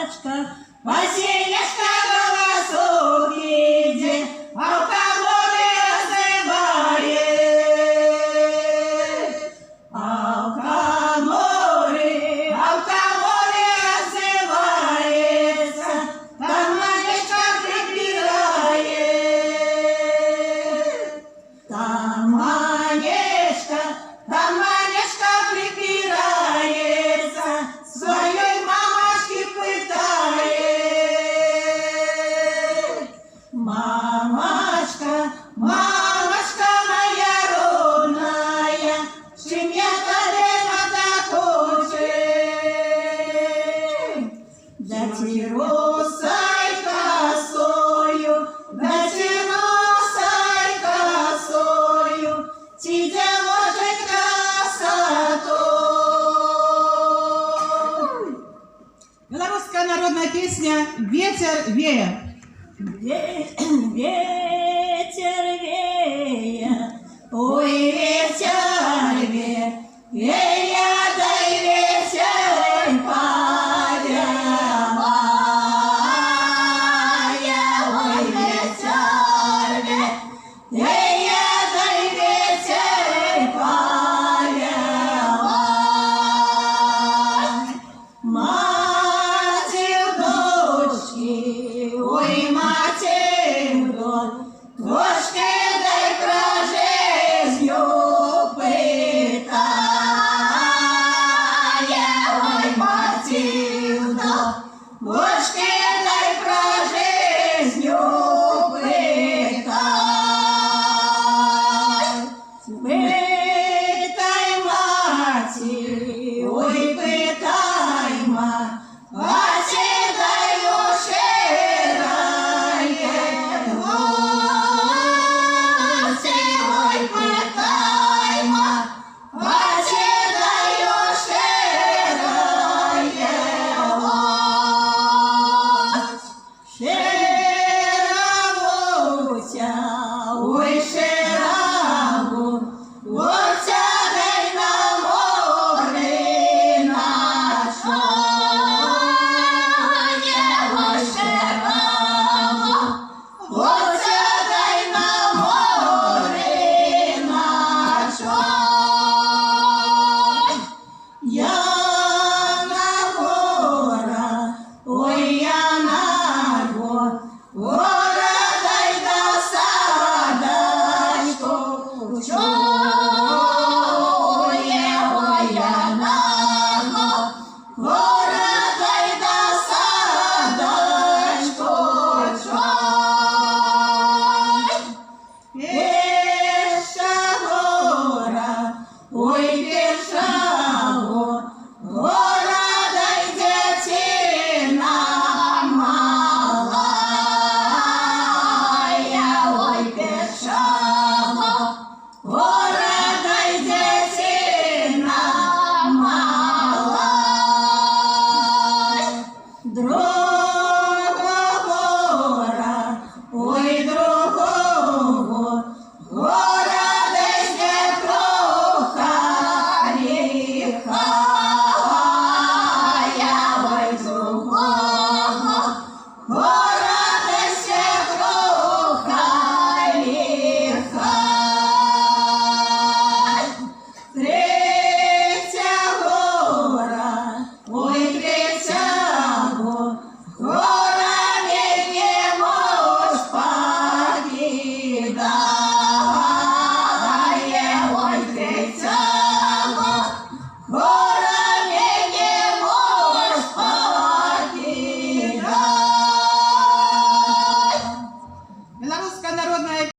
мамочка, Василишка голосок иди, а в коморе озывает. А в коморе озывается, там Манечка припирает. Там Манечка припирается, своей мамочки пытает. Мамочка, мамочка моя родная, чим я тебе надо хочешь? Да тиросай косою, тебе может красоту. Белорусская народная песня «Ветер вея». Ветер вея, ой, ветер вея, вея, дай ветер повевая, ой, ветер вея, вея, дай ветер повевая. Матерь дочки, ой, матерь дочки, дай про жизнью пытая, ой, матерь дочки,